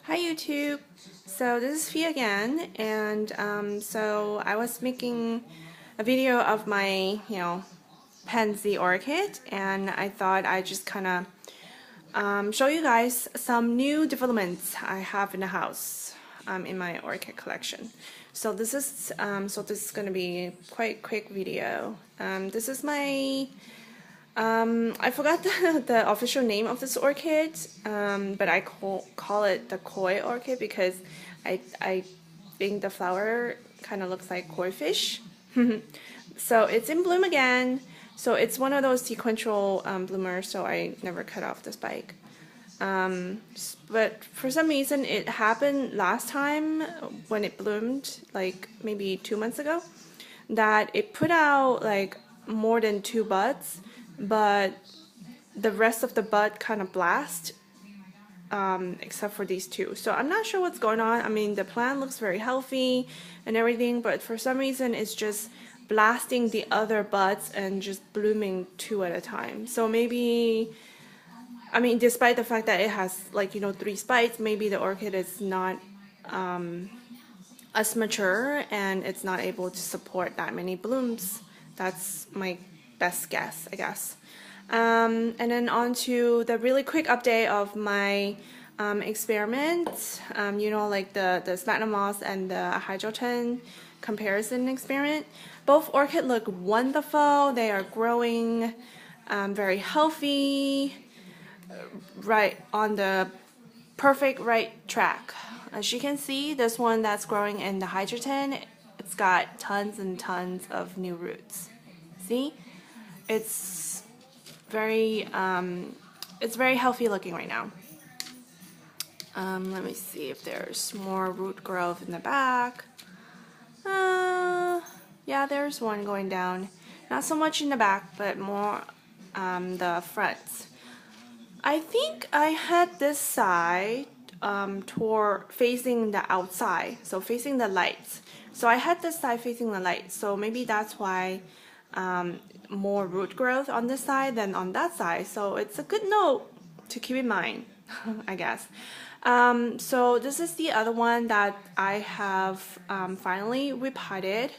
Hi YouTube! So this is Fia again, and so I was making a video of my, pansy orchid, and I thought I'd just kind of show you guys some new developments I have in the house in my orchid collection. So this is going to be quite quick video. This is my I forgot the official name of this orchid, but I call it the koi orchid because I think the flower kind of looks like koi fish. So it's in bloom again. So it's one of those sequential bloomers, so I never cut off the spike. But for some reason it happened last time when it bloomed, like maybe 2 months ago, that it put out like more than 2 buds, but the rest of the bud kind of blast, except for these 2. So I'm not sure what's going on. I mean, the plant looks very healthy and everything, but for some reason it's just blasting the other buds and just blooming 2 at a time. So maybe, I mean, despite the fact that it has, like, 3 spikes, maybe the orchid is not as mature and it's not able to support that many blooms. That's my best guess, I guess. And then on to the really quick update of my experiment, like the sphagnum moss and the hydroton comparison experiment. Both orchids look wonderful. They are growing very healthy, right on the perfect right track. As you can see, this one that's growing in the hydroton, it's got tons and tons of new roots. See? It's very healthy looking right now. Let me see if there's more root growth in the back. Yeah, there's one going down. Not so much in the back, but more the front. I think I had this side toward facing the outside, so facing the lights. So I had this side facing the light, so maybe that's why more root growth on this side than on that side. So it's a good note to keep in mind, I guess. So this is the other one that I have finally repotted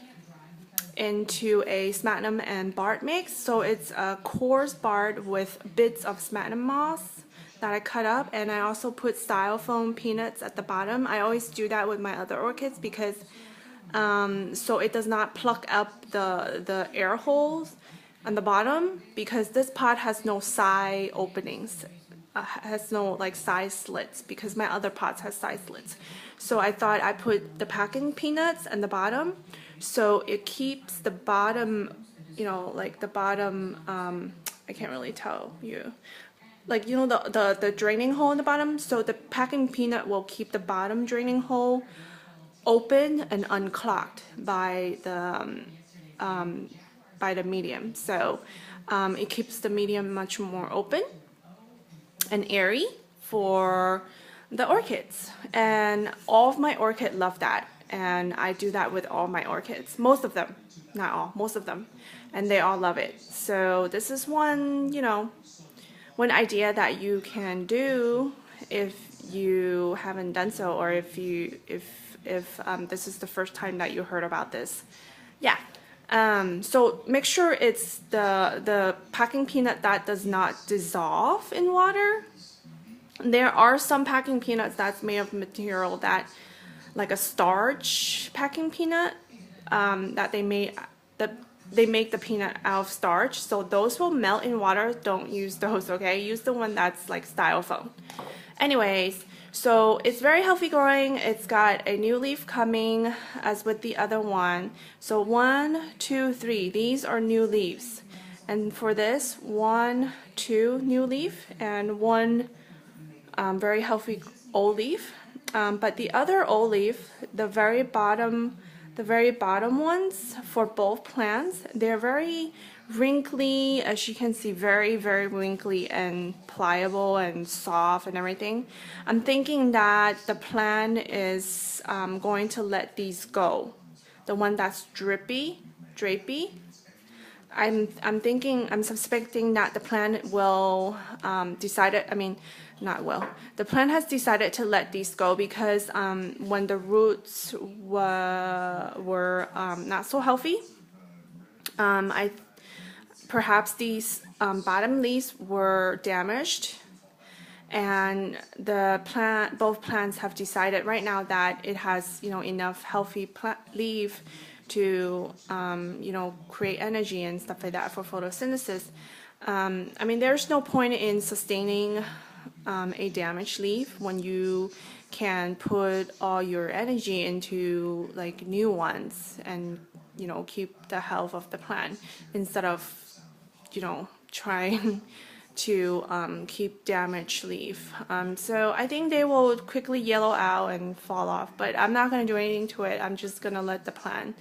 into a sphagnum and bark mix. So it's a coarse bark with bits of sphagnum moss that I cut up, and I also put styrofoam peanuts at the bottom. I always do that with my other orchids because so it does not pluck up the air holes on the bottom, because this pot has no side openings, has no like side slits, because my other pots has side slits. So I thought I put the packing peanuts at the bottom, so it keeps the bottom, like the bottom, I can't really tell you, like, the draining hole in the bottom. So the packing peanut will keep the bottom draining hole open and unclogged by the medium. So it keeps the medium much more open and airy for the orchids, and all of my orchids love that, and I do that with all my orchids, most of them, not all, most of them, and they all love it. So this is one idea that you can do if you haven't done so, or if this is the first time that you heard about this. Yeah. So make sure it's the packing peanut that does not dissolve in water. There are some packing peanuts that's made of material that, like a starch packing peanut, that they make the peanut out of starch. So those will melt in water. Don't use those, okay? Use the one that's like styrofoam. Anyways, so it's very healthy growing. It's got a new leaf coming as with the other one. So 1, 2, 3, these are new leaves. And for this, 1, 2 new leaf and 1 very healthy old leaf. But the other old leaf, the very bottom ones for both plants, they're very wrinkly, as you can see, very wrinkly and pliable and soft and everything. I'm thinking that the plant is going to let these go. The one that's drapey. I'm suspecting that the plant will not will. The plant has decided to let these go because when the roots were not so healthy, perhaps these bottom leaves were damaged, and both plants have decided right now that it has enough healthy leaf to create energy and stuff like that for photosynthesis. I mean, there's no point in sustaining a damaged leaf when you can put all your energy into like new ones and keep the health of the plant instead of trying to keep damaged leaf. So I think they will quickly yellow out and fall off, but I'm not going to do anything to it. I'm just going to let the plant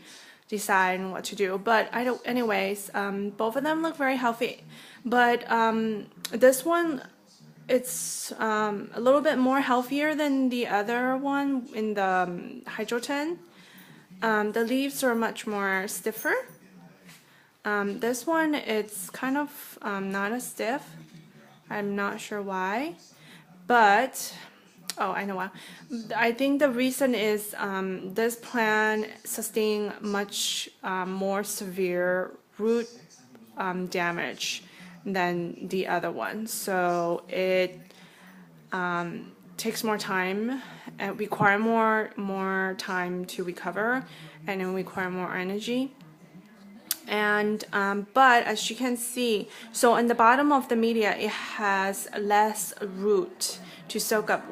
decide what to do. But anyways, both of them look very healthy, but this one, it's a little bit more healthier than the other one in the Hydroton. The leaves are much more stiffer. This one, it's kind of not as stiff. I'm not sure why, but I know why. I think the reason is this plant sustained much more severe root damage than the other one, so it takes more time and require more time to recover, and then require more energy. And but as you can see, so in the bottom of the media, it has less root to soak up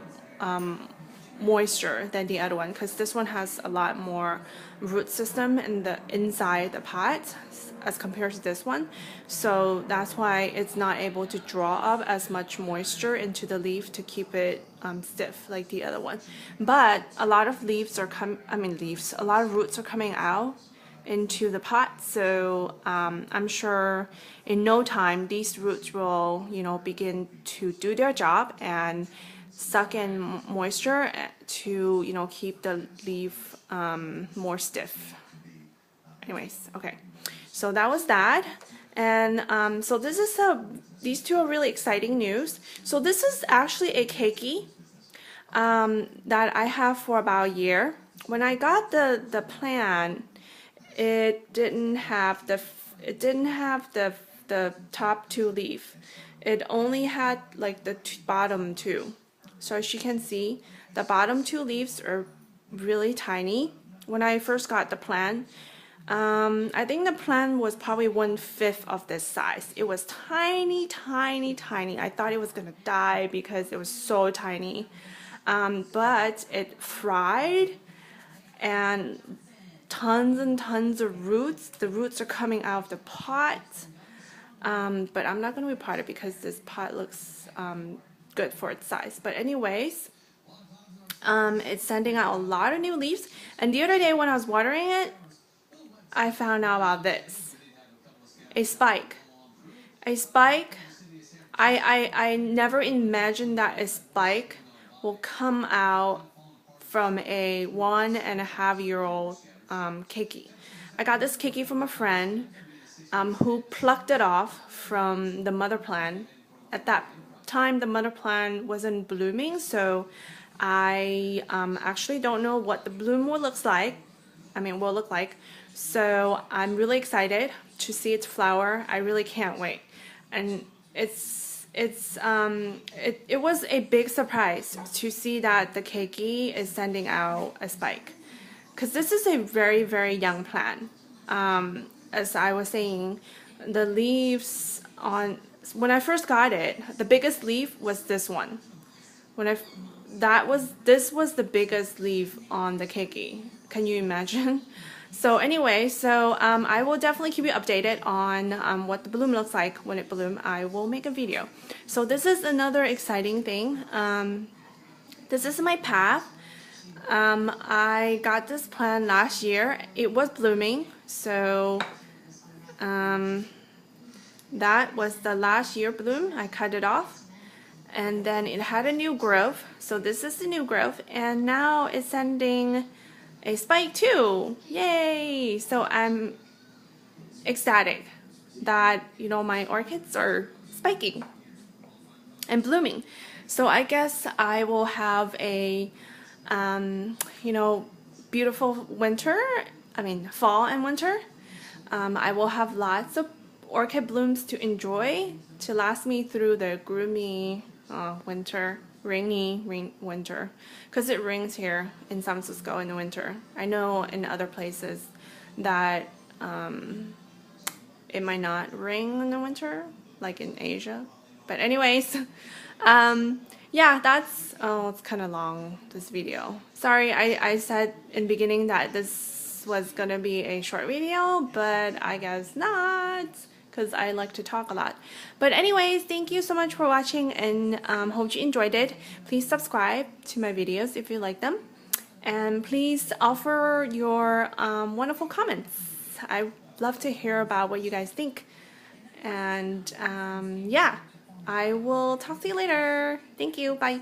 moisture than the other one, because this one has a lot more root system in the inside the pot as compared to this one. So that's why it's not able to draw up as much moisture into the leaf to keep it stiff like the other one. But a lot of leaves are a lot of roots are coming out into the pot, so I'm sure in no time these roots will begin to do their job and suck in moisture to keep the leaf more stiff. Anyways, okay, so that was that. And so this is these two are really exciting news. So this is actually a keiki that I have for about a year. When I got the plant, it didn't have the top two leaf. It only had like the bottom two. So as you can see, the bottom two leaves are really tiny. When I first got the plant, I think the plant was probably 1/5 of this size. It was tiny, tiny, tiny. I thought it was gonna die because it was so tiny. But it fried, and tons and tons of roots. The roots are coming out of the pot, but I'm not going to repot it because this pot looks good for its size. But anyways, it's sending out a lot of new leaves. And the other day when I was watering it, I found out about this. A spike. A spike. I never imagined that a spike will come out from a 1.5-year-old keiki. I got this keiki from a friend who plucked it off from the mother plant. At that time, the mother plant wasn't blooming, so I actually don't know what the bloom will look like. So I'm really excited to see its flower. I really can't wait, and it was a big surprise to see that the keiki is sending out a spike, because this is a very, very young plant. As I was saying, the leaves when I first got it, the biggest leaf was this one. This was the biggest leaf on the keiki. Can you imagine? So anyway, I will definitely keep you updated on what the bloom looks like. When it blooms, I will make a video. So this is another exciting thing. This is my path. I got this plant last year. It was blooming, so that was the last year bloom. I cut it off, and then it had a new growth. So this is the new growth, and now it's sending a spike too. Yay! So I'm ecstatic that my orchids are spiking and blooming. So I guess I will have a, you know, beautiful winter, fall and winter. I will have lots of orchid blooms to enjoy to last me through the gloomy winter, rainy winter, because it rains here in San Francisco in the winter. I know in other places that it might not rain in the winter, like in Asia. But anyways, yeah, that's, oh, it's kind of long, this video. Sorry, I said in the beginning that this was gonna be a short video, but I guess not, because I like to talk a lot. But anyways, thank you so much for watching, and hope you enjoyed it. Please subscribe to my videos if you like them, and please offer your wonderful comments. I love to hear about what you guys think. And yeah, I will talk to you later. Thank you. Bye.